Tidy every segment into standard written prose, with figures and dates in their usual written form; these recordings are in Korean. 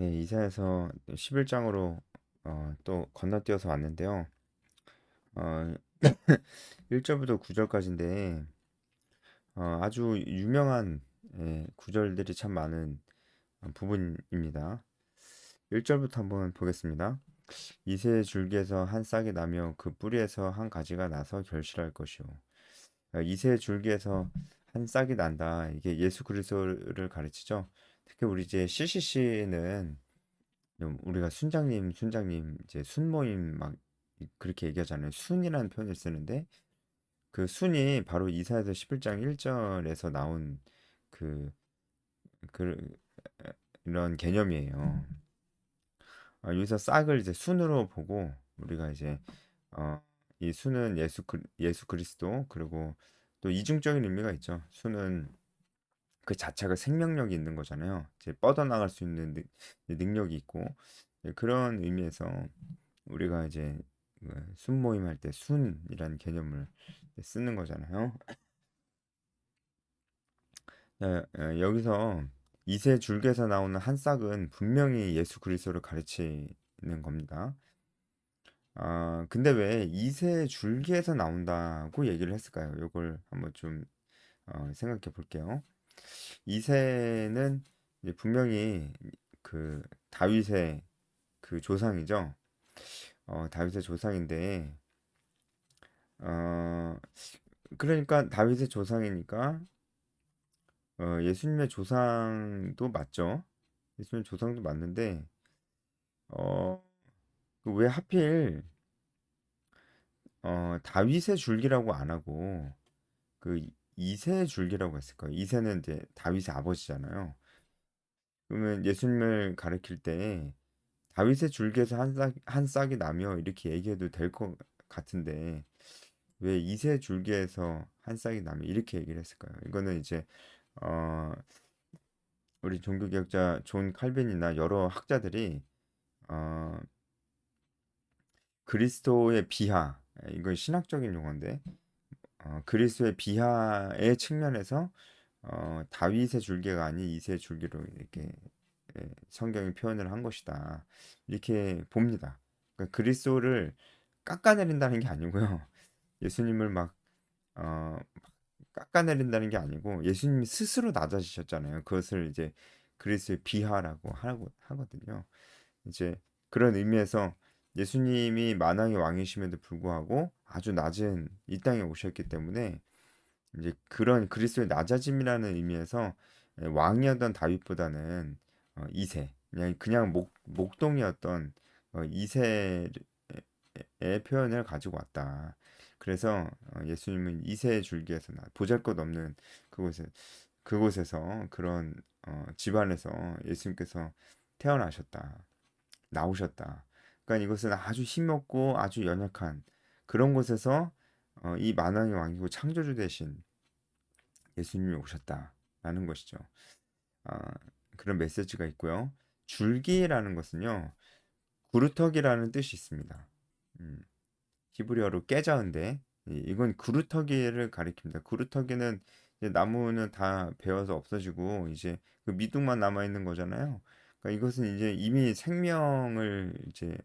네, 이사야서 11장으로 또 건너뛰어서 왔는데요. 어, 1절부터 9절까지인데 아주 유명한 구절들이 참 많은 부분입니다. 1절부터 한번 보겠습니다. 이새의 줄기에서 한 싹이 나며 그 뿌리에서 한 가지가 나서 결실할 것이요. 이새의 줄기에서 한 싹이 난다. 이게 예수 그리스도를 가르치죠. 특히 우리 이제 CCC는 우리가 순장님 이제 순모임 막 그렇게 얘기하잖아요. 순이라는 표현을 쓰는데 그 순이 바로 이사야서 11장 1절에서 나온 그, 그 이런 개념이에요. 여기서 싹을 이제 순으로 보고 우리가 이제 어, 이 순은 예수 그리스도 그리고 또 이중적인 의미가 있죠. 순은 그 자체가 생명력이 있는 거잖아요. 이제 뻗어나갈 수 있는 능력이 있고 그런 의미에서 우리가 이제 순모임 할 때 순이라는 개념을 쓰는 거잖아요. 여기서 이세 줄기에서 나오는 한 싹은 분명히 예수 그리스도를 가르치는 겁니다. 근데 왜 이세 줄기에서 나온다고 얘기를 했을까요? 이걸 한번 좀 생각해 볼게요. 이세는 이제 분명히 그 다윗의 그 조상이죠. 다윗의 조상인데 어, 그러니까 다윗의 조상이니까 예수님의 조상도 맞죠. 예수님 조상도 맞는데 어, 그왜 하필 다윗의 줄기라고 안 하고 그 이세의 줄기라고 했을까요? 이세는 이제 다윗의 아버지잖아요. 그러면 예수님을 가리킬 때 다윗의 줄기에서 한 싹이 나며 이렇게 얘기해도 될 것 같은데 왜 이세 줄기에서 한 싹이 나며 이렇게 얘기를 했을까요? 이거는 이제 어, 우리 종교개혁자 존 칼빈이나 여러 학자들이 어, 그리스도의 비하, 이건 신학적인 용어인데 그리스도의 비하의 측면에서 다윗의 줄기가 아닌 이새의 줄기로 이렇게 성경이 표현을 한 것이다. 이렇게 봅니다. 그러니까 그리스도를 깎아내린다는 게 아니고요. 예수님을 막 깎아내린다는 게 아니고 예수님이 스스로 낮아지셨잖아요. 그것을 이제 그리스도의 비하라고 하거든요. 이제 그런 의미에서 예수님이 만왕의 왕이심에도 불구하고 아주 낮은 이 땅에 오셨기 때문에 이제 그런 그리스도의 낮아짐이라는 의미에서 왕이었던 다윗보다는 2세 그냥 목동이었던 2세의 표현을 가지고 왔다. 그래서 예수님은 2세의 줄기에서 보잘것없는 그곳에 그곳에서 그런 집안에서 예수님께서 태어나셨다. 나오셨다. 그러니까 이것은 아주 힘없고 아주 연약한 그런 곳에서 이 만왕의 왕이고 창조주 대신 예수님이 오셨다라는 것이죠. 아, 그런 메시지가 있고요. 줄기라는 것은요, 구루터기라는 뜻이 있습니다. 음, 히브리어로 깨자인데 이건 구루터기를 가리킵니다. 구루터기는 이제 나무는 다 베어서 없어지고 이제 그 미둥만 남아 있는 거잖아요. 그러니까 이것은 이제 이미 생명을 이제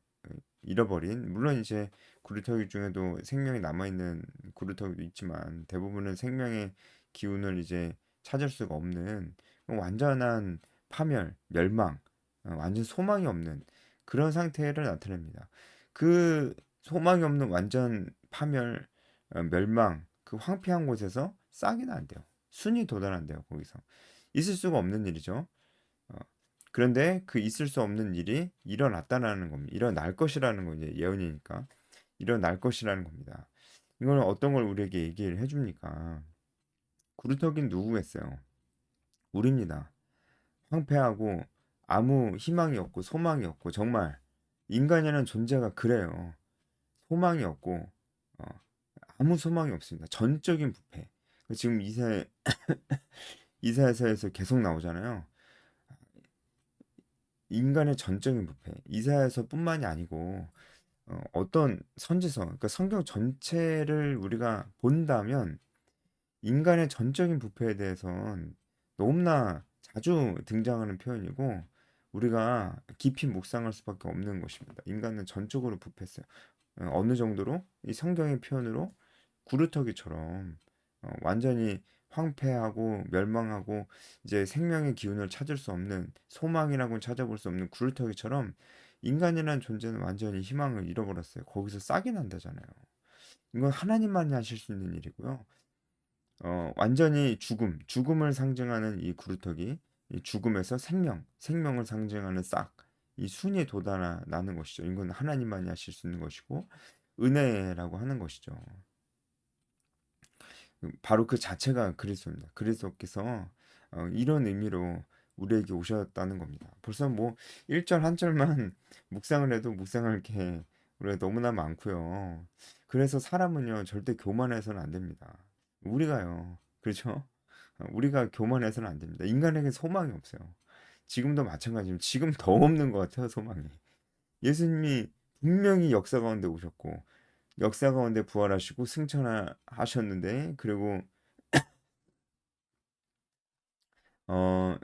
잃어버린 물론 이제 구루터기 중에도 생명이 남아 있는 구루터기도 있지만 대부분은 생명의 기운을 이제 찾을 수가 없는 완전한 파멸, 멸망, 완전 소망이 없는 그런 상태를 나타냅니다. 그 소망이 없는 완전 파멸, 멸망, 그 황폐한 곳에서 싹이 난대요. 순이 돋아난대요, 거기서. 있을 수가 없는 일이죠. 어, 그런데 그 있을 수 없는 일이 일어났다라는 겁니다. 일어날 것이라는 거 이제 예언이니까 일어날 것이라는 겁니다. 이거는 어떤 걸 우리에게 얘기를 해줍니까? 구루터기는 누구겠어요? 우리입니다. 황폐하고 아무 희망이 없고 소망이 없고 정말 인간이라는 존재가 그래요. 소망이 없고 어, 아무 소망이 없습니다. 전적인 부패. 지금 이사야서에서 계속 나오잖아요. 인간의 전적인 부패. 이사야서뿐만이 아니고 떤 선지서, 그러니까 성경 전체를 우리가 본다면 인간의 전적인 부패에 대해서는 너무나 자주 등장하는 표현이고 우리가 깊이 묵상할 수밖에 없는 것입니다. 인간은 전적으로 부패했어요. 어느 정도로 이 성경의 표현으로 구루터기처럼 완전히 황폐하고 멸망하고 이제 생명의 기운을 찾을 수 없는 소망이라고는 찾아볼 수 없는 구루터기처럼 인간이라는 존재는 완전히 희망을 잃어버렸어요. 거기서 싹이 난다잖아요. 이건 하나님만이 하실 수 있는 일이고요. 완전히 죽음을 상징하는 이 구루터기, 이 죽음에서 생명을 상징하는 싹, 이 순이 돋아나는 것이죠. 이건 하나님만이 하실 수 있는 것이고 은혜라고 하는 것이죠. 바로 그 자체가 그리스도입니다. 그리스도께서 이런 의미로 우리에게 오셨다는 겁니다. 벌써 뭐 1절 한 절만 묵상을 해도 묵상할 게 우리가 너무나 많고요. 그래서 사람은요 절대 교만해서는 안 됩니다. 우리가요, 그렇죠? 우리가 교만해서는 안 됩니다. 인간에게 소망이 없어요. 지금도 마찬가지입니다. 지금 더 없는 것 같아요, 소망이. 예수님이 분명히 역사 가운데 오셨고 역사 가운데 부활하시고 승천하셨는데 그리고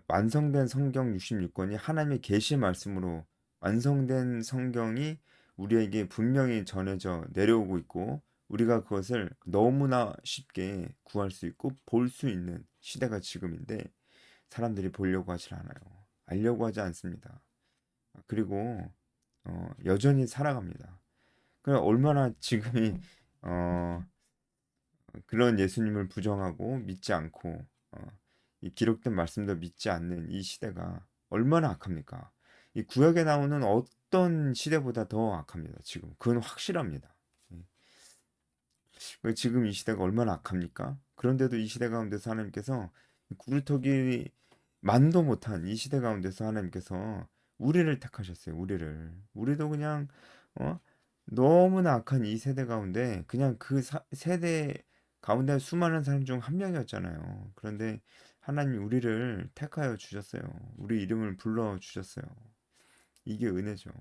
완성된 성경 66권이 하나님의 계시 말씀으로 완성된 성경이 우리에게 분명히 전해져 내려오고 있고 우리가 그것을 너무나 쉽게 구할 수 있고 볼 수 있는 시대가 지금인데 사람들이 보려고 하질 않아요. 알려고 하지 않습니다. 그리고 여전히 살아갑니다. 그 얼마나 지금이 어, 그런 예수님을 부정하고 믿지 않고 이 기록된 말씀도 믿지 않는 이 시대가 얼마나 악합니까? 이 구약에 나오는 어떤 시대보다 더 악합니다. 지금 그건 확실합니다. 지금 이 시대가 얼마나 악합니까? 그런데도 이 시대 가운데서 하나님께서 구루터기 만도 못한 이 시대 가운데서 하나님께서 우리를 택하셨어요. 우리도 그냥 어? 너무나 악한 이 세대 가운데 그냥 세대 가운데 수많은 사람 중 한 명이었잖아요. 그런데 하나님 우리를 택하여 주셨어요. 우리 이름을 불러 주셨어요. 이게 은혜죠.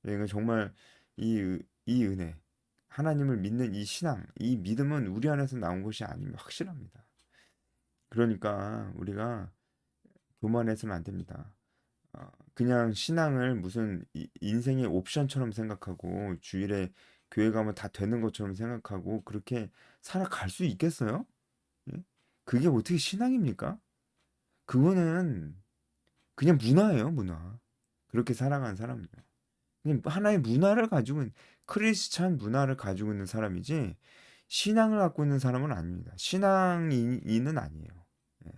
이건 정말 이 은혜, 하나님을 믿는 이 신앙, 이 믿음은 우리 안에서 나온 것이 아니면 확실합니다. 그러니까 우리가 교만해서는 안 됩니다. 그냥 신앙을 무슨 인생의 옵션처럼 생각하고 주일에 교회 가면 다 되는 것처럼 생각하고 그렇게 살아갈 수 있겠어요? 예? 그게 어떻게 신앙입니까? 그거는 그냥 문화예요, 문화. 그렇게 살아가는 사람은요. 그냥 하나의 문화를 가지고 크리스찬 문화를 가지고 있는 사람이지 신앙을 갖고 있는 사람은 아닙니다. 신앙인은 아니에요. 예.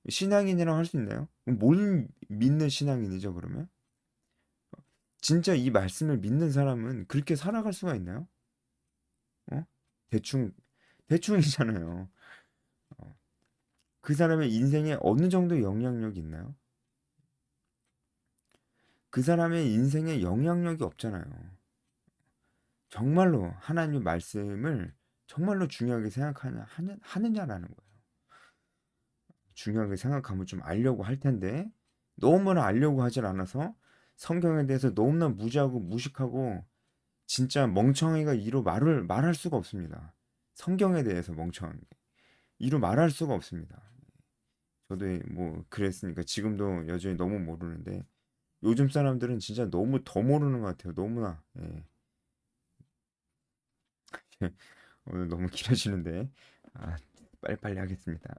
신앙인이라고 할 수 있나요? 뭘 믿는 신앙인이죠, 그러면? 진짜 이 말씀을 믿는 사람은 그렇게 살아갈 수가 있나요? 어? 대충, 대충이잖아요. 그 사람의 인생에 어느 정도 영향력이 있나요? 그 사람의 인생에 영향력이 없잖아요. 정말로 하나님의 말씀을 정말로 중요하게 하느냐라는 거예요. 중요하게 생각하면 좀 알려고 할 텐데, 너무나 알려고 하질 않아서 성경에 대해서 너무나 무지하고 무식하고 진짜 멍청이가 이로 말할 수가 없습니다. 성경에 대해서 멍청한 게. 이로 말할 수가 없습니다. 저도 뭐 그랬으니까 지금도 여전히 너무 모르는데 요즘 사람들은 진짜 너무 더 모르는 것 같아요. 너무나. 예. 오늘 너무 길어지는데 아, 빨리빨리 하겠습니다.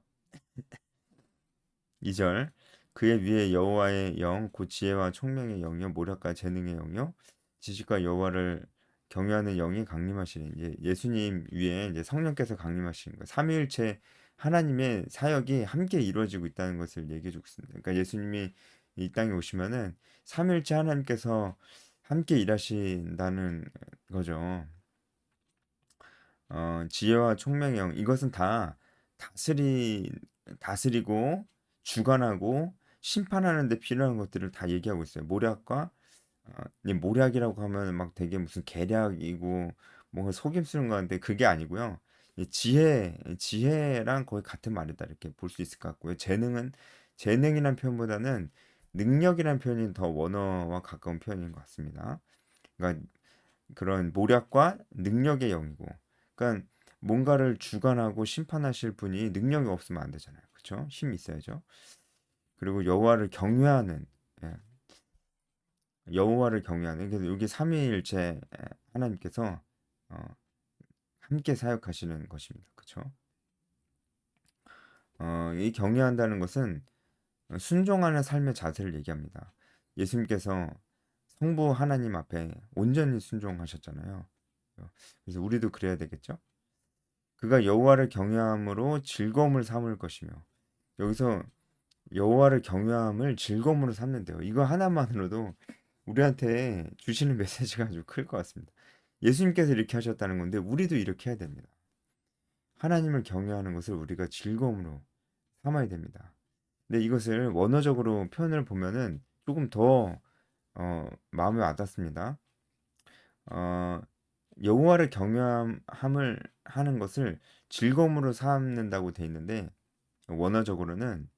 2절 그의 위에 여호와의 영 곧 지혜와 총명의 영이요 모략과 재능의 영이요 지식과 여호와를 경외하는 영이 강림하시니 이제 예수님 위에 이제 성령께서 강림하시는 거예요. 삼위일체 하나님의 사역이 함께 이루어지고 있다는 것을 얘기해 주고 있습니다. 그러니까 예수님이 이 땅에 오시면은 삼위일체 하나님께서 함께 일하신다는 거죠. 지혜와 총명의 영 이것은 다 다스리 다스리고 주관하고 심판하는 데 필요한 것들을 다 얘기하고 있어요. 모략과 이 모략이라고 하면 막 되게 무슨 계략이고 뭔가 속임수는 것 같은데 그게 아니고요. 이 지혜랑 거의 같은 말이다 이렇게 볼 수 있을 것 같고요. 재능이란 표현보다는 능력이란 표현이 더 원어와 가까운 표현인 것 같습니다. 그러니까 그런 모략과 능력의 영이고, 그러니까 뭔가를 주관하고 심판하실 분이 능력이 없으면 안 되잖아요. 그렇죠? 힘이 있어야죠. 그리고 여호와를 경외하는 예. 여호와를 경외하는, 그래서 여기 삼위일체 하나님께서 어, 함께 사역하시는 것입니다. 그렇죠? 이 경외한다는 것은 순종하는 삶의 자세를 얘기합니다. 예수님께서 성부 하나님 앞에 온전히 순종하셨잖아요. 그래서 우리도 그래야 되겠죠? 그가 여호와를 경외함으로 즐거움을 삼을 것이며, 여기서 여호와를 경외함을 즐거움으로 삼는데요. 이거 하나만으로도 우리한테 주시는 메시지가 아주 클 것 같습니다. 예수님께서 이렇게 하셨다는 건데 우리도 이렇게 해야 됩니다. 하나님을 경외하는 것을 우리가 즐거움으로 삼아야 됩니다. 근데 이것을 원어적으로 표현을 보면은 조금 더 마음에 와닿습니다. 어, 여호와를 경외함을 하는 것을 즐거움으로 삼는다고 돼 있는데, 원어적으로는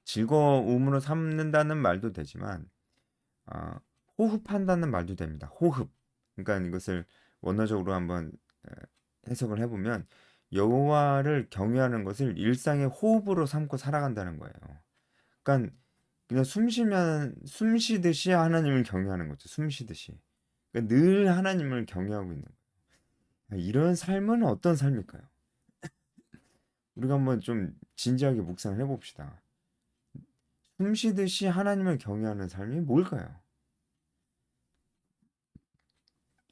즐거움으로 삼는다는 말도 되지만 아, 호흡한다는 말도 됩니다. 호흡. 그러니까 이것을 원어적으로 한번 해석을 해보면 여호와를 경외하는 것을 일상의 호흡으로 삼고 살아간다는 거예요. 그러니까 그냥 숨 쉬듯이 하나님을 경외하는 거죠. 숨 쉬듯이. 그러니까 늘 하나님을 경외하고 있는 거예요. 이런 삶은 어떤 삶일까요? 우리가 한번 좀 진지하게 묵상을 해봅시다. 숨 쉬듯이 하나님을 경외하는 삶이 뭘까요?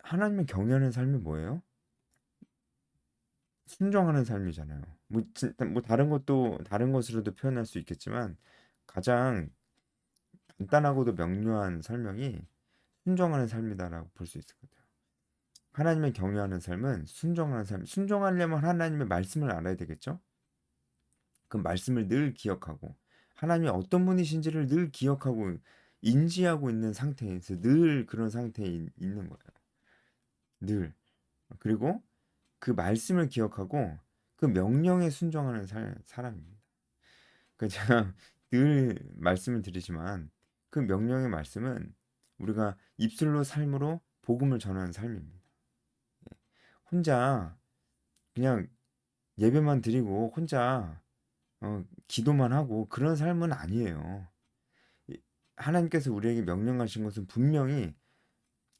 하나님을 경외하는 삶이 뭐예요? 순종하는 삶이잖아요. 뭐 다른 것도 다른 것으로도 표현할 수 있겠지만 가장 간단하고도 명료한 설명이 순종하는 삶이다라고 볼 수 있을 것 같아요. 하나님을 경외하는 삶은 순종하는 삶. 순종하려면 하나님의 말씀을 알아야 되겠죠? 그 말씀을 늘 기억하고 하나님이 어떤 분이신지를 늘 기억하고 인지하고 있는 상태에서 늘 그런 상태에 있는 거예요. 늘. 그리고 그 말씀을 기억하고 그 명령에 순종하는 사람입니다. 그 제가 늘 말씀을 드리지만 그 명령의 말씀은 우리가 입술로 삶으로 복음을 전하는 삶입니다. 혼자 그냥 예배만 드리고 혼자 기도만 하고 그런 삶은 아니에요. 하나님께서 우리에게 명령하신 것은 분명히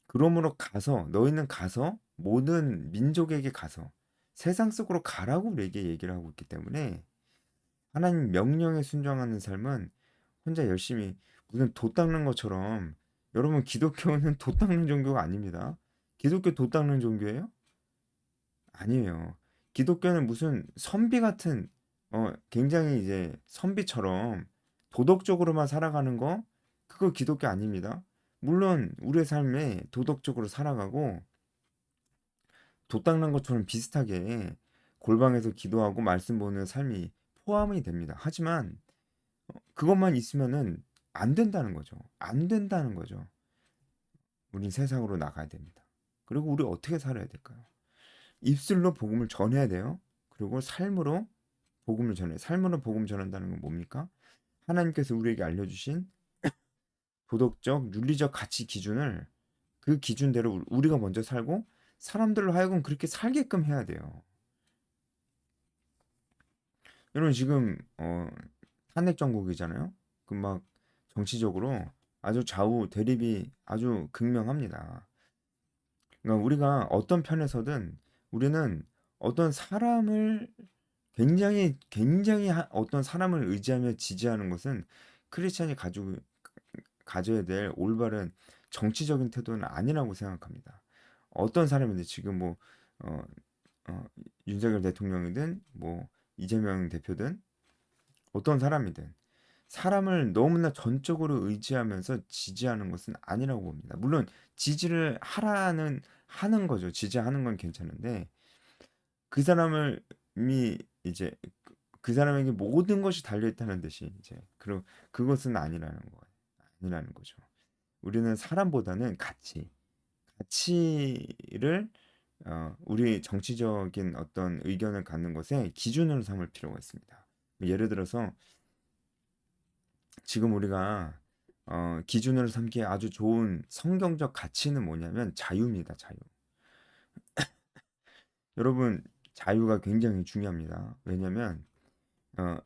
그러므로 가서 너희는 가서 모든 민족에게 가서 세상 속으로 가라고 우리에게 얘기를 하고 있기 때문에 하나님 명령에 순종하는 삶은 혼자 열심히 무슨 돛 닦는 것처럼, 여러분 기독교는 돛 닦는 종교가 아닙니다. 기독교 돛 닦는 종교예요? 아니에요. 기독교는 무슨 선비 같은 굉장히 이제 선비처럼 도덕적으로만 살아가는 거, 그거 기독교 아닙니다. 물론 우리의 삶에 도덕적으로 살아가고 돛 닦는 것처럼 비슷하게 골방에서 기도하고 말씀 보는 삶이 포함이 됩니다. 하지만 그것만 있으면은 안 된다는 거죠. 안 된다는 거죠. 우린 세상으로 나가야 됩니다. 그리고 우리 어떻게 살아야 될까요? 입술로 복음을 전해야 돼요. 그리고 삶으로 복음을 전해. 삶으로 복음 전한다는 건 뭡니까? 하나님께서 우리에게 알려주신 도덕적, 윤리적 가치 기준을 그 기준대로 우리가 먼저 살고 사람들로 하여금 그렇게 살게끔 해야 돼요. 여러분 지금 탄핵 정국이잖아요. 그 막 정치적으로 아주 좌우 대립이 아주 극명합니다. 그러니까 우리가 어떤 편에서든 우리는 어떤 사람을 굉장히 어떤 사람을 의지하며 지지하는 것은 크리스천이 가져야 될 올바른 정치적인 태도는 아니라고 생각합니다. 어떤 사람인데 지금 뭐 어, 어, 윤석열 대통령이든 뭐 이재명 대표든 어떤 사람이든 사람을 너무나 전적으로 의지하면서 지지하는 것은 아니라고 봅니다. 물론 지지를 하는 거죠. 지지하는 건 괜찮은데 그 사람을 이 이제 그 사람에게 모든 것이 달려 있다는 듯이 이제 그것은 아니라는 거죠. 우리는 사람보다는 가치를 우리 정치적인 어떤 의견을 갖는 것에 기준으로 삼을 필요가 있습니다. 예를 들어서 지금 우리가 기준으로 삼기에 아주 좋은 성경적 가치는 뭐냐면 자유입니다. 자유. 여러분 자유가 굉장히 중요합니다. 왜냐면 어,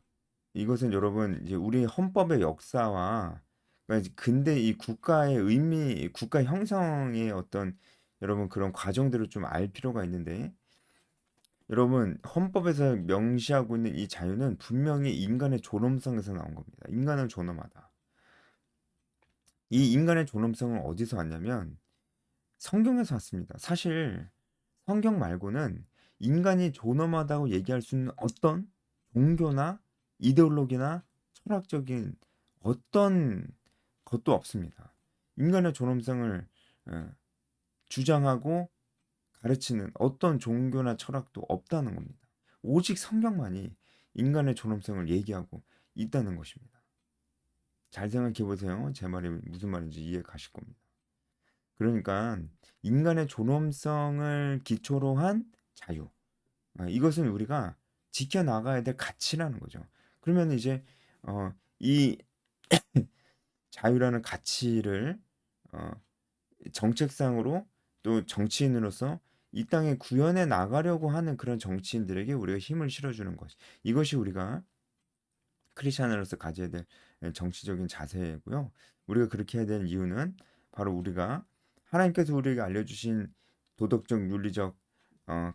이것은 여러분 이제 우리 헌법의 역사와, 그러니까 근데 이 국가의 의미, 국가 형성의 어떤 여러분 그런 과정들을 좀 알 필요가 있는데 여러분 헌법에서 명시하고 있는 이 자유는 분명히 인간의 존엄성에서 나온 겁니다. 인간은 존엄하다. 이 인간의 존엄성은 어디서 왔냐면 성경에서 왔습니다. 사실 성경 말고는 인간이 존엄하다고 얘기할 수 있는 어떤 종교나 이데올로기나 철학적인 어떤 것도 없습니다. 인간의 존엄성을 어, 주장하고 가르치는 어떤 종교나 철학도 없다는 겁니다. 오직 성경만이 인간의 존엄성을 얘기하고 있다는 것입니다. 잘 생각해 보세요. 제 말이 무슨 말인지 이해 가실 겁니다. 그러니까 인간의 존엄성을 기초로 한 자유. 이것은 우리가 지켜나가야 될 가치라는 거죠. 그러면 이제 이 자유라는 가치를 어, 정책상으로 또 정치인으로서 이 땅에 구현해 나가려고 하는 그런 정치인들에게 우리가 힘을 실어주는 것. 이것이 우리가 크리스천으로서 가져야 될 정치적인 자세고요. 우리가 그렇게 해야 되는 이유는 바로 우리가 하나님께서 우리에게 알려주신 도덕적, 윤리적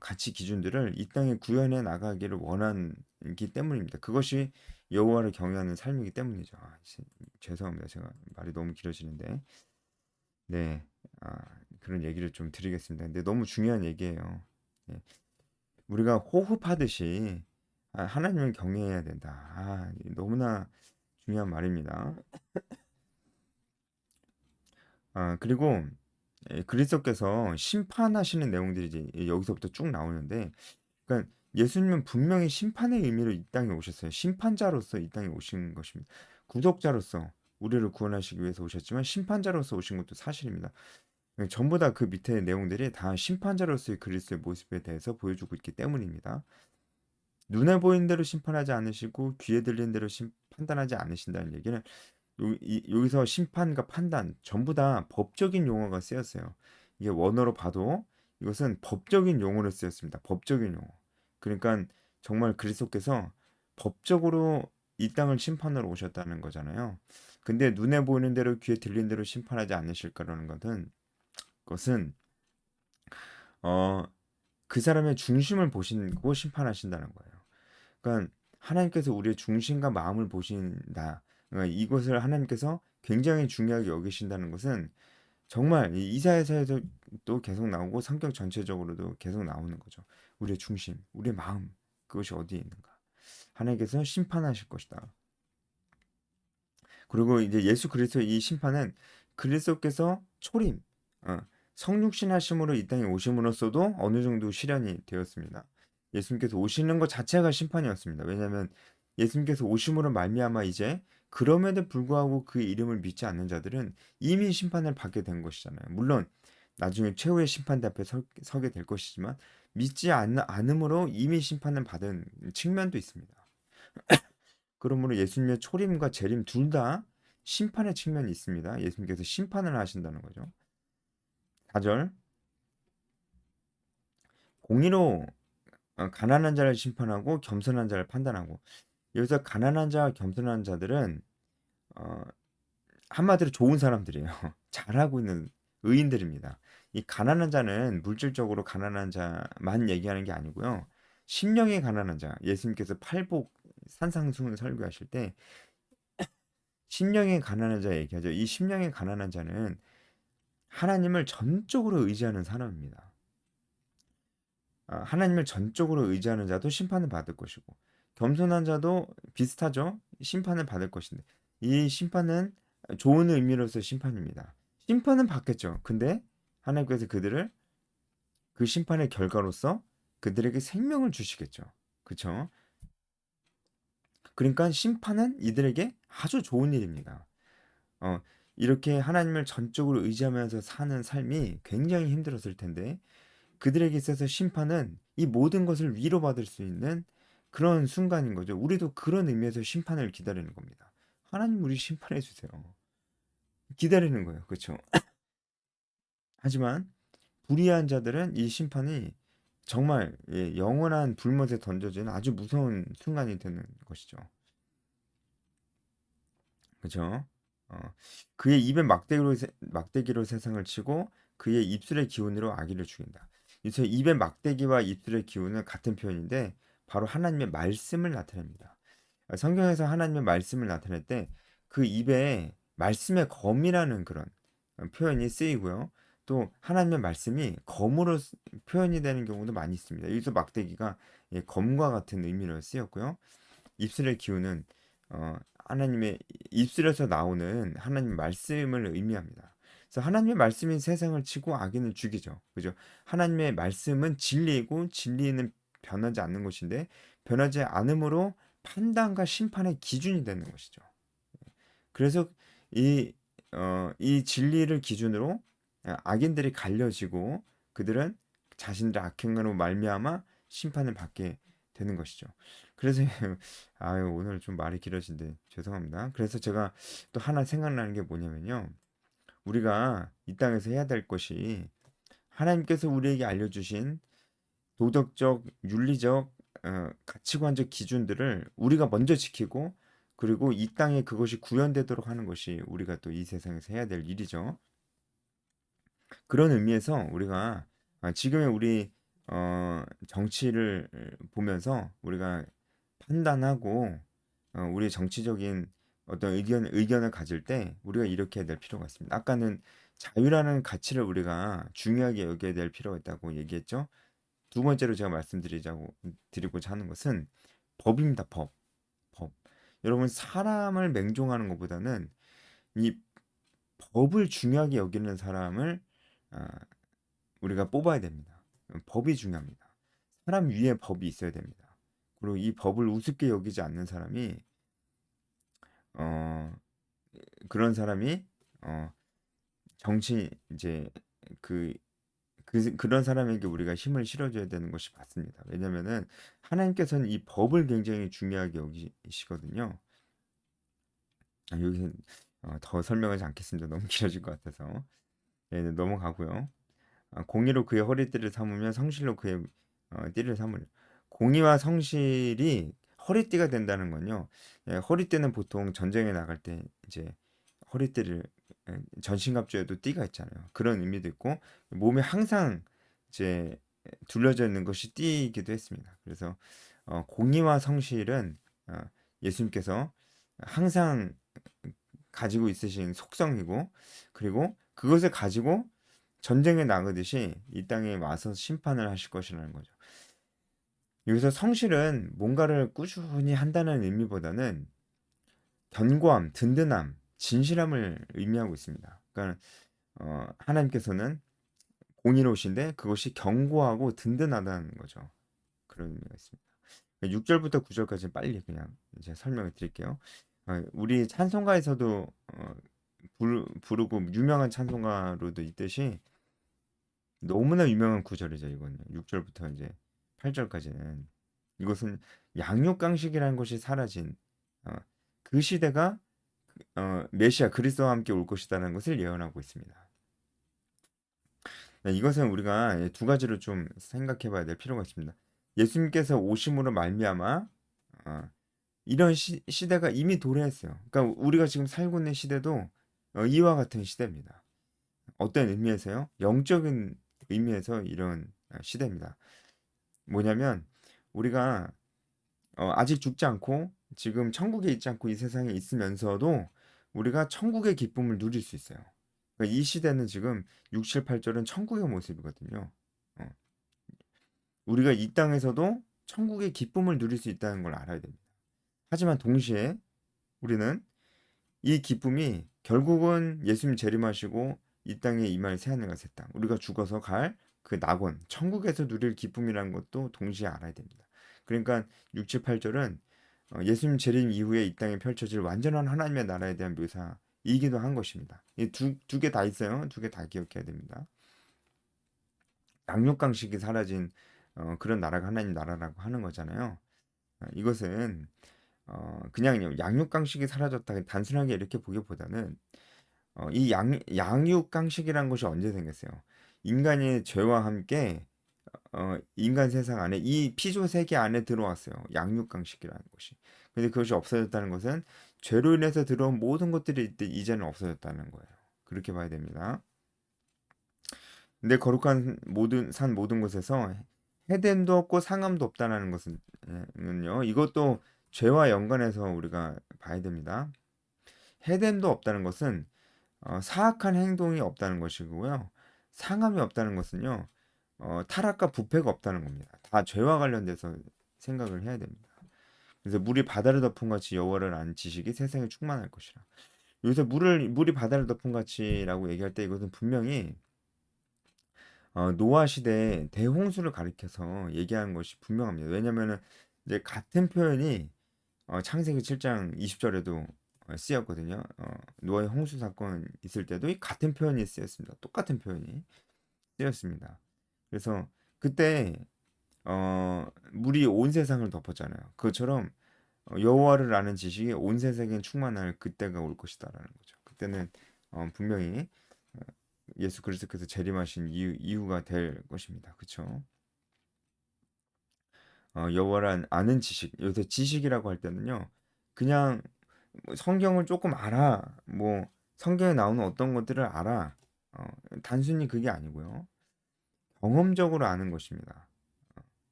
가치 기준들을 이 땅에 구현해 나가기를 원하기 때문입니다. 그것이 여호와를 경외하는 삶이기 때문이죠. 죄송합니다. 제가 말이 너무 길어지는데. 네. 아, 그런 얘기를 좀 드리겠습니다. 근데 너무 중요한 얘기예요. 네. 우리가 호흡하듯이 하나님을 경외해야 된다. 너무나 중요한 말입니다. 그리고 그리스도께서 심판하시는 내용들이 이제 여기서부터 쭉 나오는데, 그러니까 예수님은 분명히 심판의 의미로 이 땅에 오셨어요. 심판자로서 이 땅에 오신 것입니다. 구속자로서 우리를 구원하시기 위해서 오셨지만 심판자로서 오신 것도 사실입니다. 전부 다 그 밑에 내용들이 다 심판자로서의 그리스도의 모습에 대해서 보여주고 있기 때문입니다. 눈에 보이는 대로 심판하지 않으시고 귀에 들리는 대로 판단하지 않으신다는 얘기는 여기서 심판과 판단 전부 다 법적인 용어가 쓰였어요. 이게 원어로 봐도 이것은 법적인 용어로 쓰였습니다. 법적인 용어. 그러니까 정말 그리스도께서 법적으로 이 땅을 심판하러 오셨다는 거잖아요. 근데 눈에 보이는 대로 귀에 들리는 대로 심판하지 않으실까라는 것은 어, 그 사람의 중심을 보시고 심판하신다는 거예요. 그러니까 하나님께서 우리의 중심과 마음을 보신다. 그러니까 이것을 하나님께서 굉장히 중요하게 여기신다는 것은 정말 이 이사야서에서 또 계속 나오고 성경 전체적으로도 계속 나오는 거죠. 우리의 중심, 우리의 마음, 그것이 어디에 있는가? 하나님께서 심판하실 것이다. 그리고 이제 예수 그리스도의 이 심판은 그리스도께서 초림, 어, 성육신 하심으로 이 땅에 오심으로써도 어느 정도 실현이 되었습니다. 예수님께서 오시는 것 자체가 심판이었습니다. 왜냐하면 예수님께서 오심으로 말미암아 이제 그럼에도 불구하고 그 이름을 믿지 않는 자들은 이미 심판을 받게 된 것이잖아요. 물론 나중에 최후의 심판대 앞에 서게 될 것이지만 믿지 않음으로 이미 심판을 받은 측면도 있습니다. 그러므로 예수님의 초림과 재림 둘 다 심판의 측면이 있습니다. 예수님께서 심판을 하신다는 거죠. 4절 공의로 가난한 자를 심판하고 겸손한 자를 판단하고 여기서 가난한 자와 겸손한 자들은 어, 한마디로 좋은 사람들이에요. 잘하고 있는 의인들입니다. 이 가난한 자는 물질적으로 가난한 자만 얘기하는 게 아니고요. 심령이 가난한 자, 예수님께서 팔복 산상수훈 설교하실 때 심령이 가난한 자 얘기하죠. 이 심령이 가난한 자는 하나님을 전적으로 의지하는 사람입니다. 하나님을 전적으로 의지하는 자도 심판을 받을 것이고 겸손한 자도 비슷하죠. 심판을 받을 것인데 이 심판은 좋은 의미로서 심판입니다. 심판은 받겠죠. 근데 하나님께서 그들을 그 심판의 결과로서 그들에게 생명을 주시겠죠. 그렇죠? 그러니까 심판은 이들에게 아주 좋은 일입니다. 어, 이렇게 하나님을 전적으로 의지하면서 사는 삶이 굉장히 힘들었을 텐데 그들에게 있어서 심판은 이 모든 것을 위로받을 수 있는 그런 순간인 거죠. 우리도 그런 의미에서 심판을 기다리는 겁니다. 하나님 우리 심판해 주세요. 기다리는 거예요. 그렇죠? 하지만 불의한 자들은 이 심판이 정말 영원한 불못에 던져지는 아주 무서운 순간이 되는 것이죠. 그렇죠? 어, 그의 입에 막대기로 세상을 치고 그의 입술의 기운으로 아기를 죽인다. 그래서 입의 막대기와 입술의 기운은 같은 표현인데 바로 하나님의 말씀을 나타냅니다. 성경에서 하나님의 말씀을 나타낼 때 그 입에 말씀의 검이라는 그런 표현이 쓰이고요. 또 하나님의 말씀이 검으로 표현이 되는 경우도 많이 있습니다. 여기서 막대기가 예, 검과 같은 의미로 쓰였고요. 입술의 기운은 하나님의 입술에서 나오는 하나님의 말씀을 의미합니다. 그래서 하나님의 말씀이 세상을 치고 악인을 죽이죠. 그죠? 하나님의 말씀은 진리이고 진리는 변하지 않는 것인데 변하지 않으므로 판단과 심판의 기준이 되는 것이죠. 그래서 이, 이 진리를 기준으로 악인들이 갈려지고 그들은 자신들의 악행으로 말미암아 심판을 받게 되는 것이죠. 그래서 아유 오늘 좀 말이 길어진데 죄송합니다. 그래서 제가 또 하나 생각나는 게 뭐냐면요. 우리가 이 땅에서 해야 될 것이 하나님께서 우리에게 알려주신 도덕적, 윤리적, 가치관적 기준들을 우리가 먼저 지키고 그리고 이 땅에 그것이 구현되도록 하는 것이 우리가 또 이 세상에서 해야 될 일이죠. 그런 의미에서 우리가 지금의 우리 정치를 보면서 우리가 판단하고 우리 정치적인 어떤 의견을 가질 때 우리가 이렇게 해야 될 필요가 있습니다. 아까는 자유라는 가치를 우리가 중요하게 여겨야 될 필요가 있다고 얘기했죠. 두 번째로 제가 드리고자 하는 것은 법입니다. 법. 법. 여러분 사람을 맹종하는 것보다는 이 법을 중요하게 여기는 사람을 아, 우리가 뽑아야 됩니다. 법이 중요합니다. 사람 위에 법이 있어야 됩니다. 그리고 이 법을 우습게 여기지 않는 사람이 어, 그런 사람이 어, 정치 이제 그 그런 사람에게 우리가 힘을 실어줘야 되는 것이 맞습니다. 왜냐면은 하나님께서는 이 법을 굉장히 중요하게 여기시거든요. 여기서 더 설명하지 않겠습니다. 너무 길어질 것 같아서. 네, 넘어가고요. 공의로 그의 허리띠를 삼으면 성실로 그의 띠를 삼으려. 공의와 성실이 허리띠가 된다는 건요. 예, 허리띠는 보통 전쟁에 나갈 때 이제 허리띠를 전신갑주에도 띠가 있잖아요. 그런 의미도 있고 몸에 항상 이제 둘러져 있는 것이 띠이기도 했습니다. 그래서 공의와 성실은 예수님께서 항상 가지고 있으신 속성이고 그리고 그것을 가지고 전쟁에 나가듯이 이 땅에 와서 심판을 하실 것이라는 거죠. 여기서 성실은 뭔가를 꾸준히 한다는 의미보다는 견고함, 든든함, 진실함을 의미하고 있습니다. 그러니까 하나님께서는 공의로우신데 그것이 견고하고 든든하다는 거죠. 그런 의미가 있습니다. 6절부터 9절까지 빨리 그냥 이제 설명을 드릴게요. 우리 찬송가에서도 부르고 유명한 찬송가로도 있듯이 너무나 유명한 구절이죠, 이거는. 6절부터 이제 8절까지는. 이것은 양육강식이라는 것이 사라진 어, 그 시대가 메시아 그리스도와 함께 올 것이다라는 것을 예언하고 있습니다. 네, 이것은 우리가 두 가지로 좀 생각해 봐야 될 필요가 있습니다. 예수님께서 오심으로 말미암아 어, 이런 시대가 이미 도래했어요. 그러니까 우리가 지금 살고 있는 시대도 이와 같은 시대입니다. 어떤 의미에서요? 영적인 의미에서 이런 시대입니다. 뭐냐면 우리가 아직 죽지 않고 지금 천국에 있지 않고 이 세상에 있으면서도 우리가 천국의 기쁨을 누릴 수 있어요. 그러니까 이 시대는 지금 6, 7, 8절은 천국의 모습이거든요. 어, 우리가 이 땅에서도 천국의 기쁨을 누릴 수 있다는 걸 알아야 됩니다. 하지만 동시에 우리는 이 기쁨이 결국은 예수님 재림하시고 이 땅에 임할 새하늘과 새 땅, 우리가 죽어서 갈 그 낙원, 천국에서 누릴 기쁨이라는 것도 동시에 알아야 됩니다. 그러니까 6, 7, 8절은 예수님 재림 이후에 이 땅에 펼쳐질 완전한 하나님의 나라에 대한 묘사이기도 한 것입니다. 두 개 다 있어요. 두 개 다 기억해야 됩니다. 양육강식이 사라진 그런 나라가 하나님 나라라고 하는 거잖아요. 이것은 그냥 양육강식이 사라졌다 단순하게 이렇게 보기보다는 이 양육강식이라는 것이 언제 생겼어요? 인간의 죄와 함께 인간 세상 안에 이 피조 세계 안에 들어왔어요. 양육강식이라는 것이. 근데 그것이 없어졌다는 것은 죄로 인해서 들어온 모든 것들이 이제는 없어졌다는 거예요. 그렇게 봐야 됩니다. 근데 거룩한 산 모든 곳에서 해됨도 없고 상함도 없다는 것은요. 이것도 죄와 연관해서 우리가 봐야 됩니다. 해됨도 없다는 것은 사악한 행동이 없다는 것이고요. 상함이 없다는 것은요. 타락과 부패가 없다는 겁니다. 다 죄와 관련돼서 생각을 해야 됩니다. 그래서 물이 바다를 덮은 같이 여호와를 아는 지식이 세상에 충만할 것이라. 여기서 물이 바다를 덮은 같이라고 얘기할 때 이것은 분명히 노아 시대의 대홍수를 가리켜서 얘기하는 것이 분명합니다. 왜냐면은 이제 같은 표현이 창세기 7장 20절에도 쓰였거든요. 노아의 홍수 사건 있을 때도 이 같은 표현이 쓰였습니다. 똑같은 표현이 쓰였습니다. 그래서 그때 물이 온 세상을 덮었잖아요. 그것처럼 여호와를 아는 지식이 온 세상에 충만할 그때가 올 것이다라는 거죠. 그때는 분명히 어, 예수 그리스도께서 재림하신 이유가 될 것입니다. 그렇죠? 여호와를 아는 지식. 여기서 지식이라고 할 때는요. 그냥 뭐 성경을 조금 알아. 뭐 성경에 나오는 어떤 것들을 알아. 어, 단순히 그게 아니고요. 경험적으로 아는 것입니다.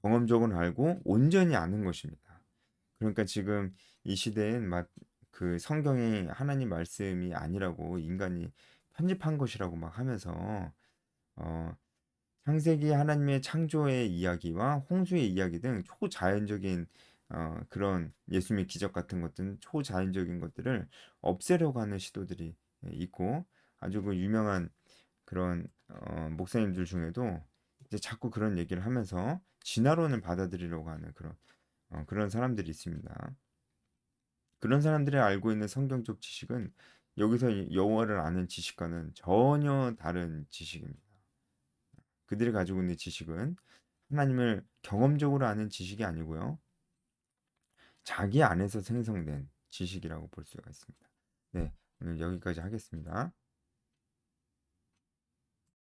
경험적으로 알고 온전히 아는 것입니다. 그러니까 지금 이 시대엔 그 성경이 하나님 말씀이 아니라고 인간이 편집한 것이라고 막 하면서 어, 창세기 하나님의 창조의 이야기와 홍수의 이야기 등 초자연적인 그런 예수님의 기적 같은 것들, 초자연적인 것들을 없애려고 하는 시도들이 있고 아주 그 유명한 그런 목사님들 중에도 이제 자꾸 그런 얘기를 하면서 진화론을 받아들이려고 하는 그런 사람들이 있습니다. 그런 사람들이 알고 있는 성경적 지식은 여기서 여호와를 아는 지식과는 전혀 다른 지식입니다. 그들이 가지고 있는 지식은 하나님을 경험적으로 아는 지식이 아니고요. 자기 안에서 생성된 지식이라고 볼 수가 있습니다. 네, 오늘 여기까지 하겠습니다.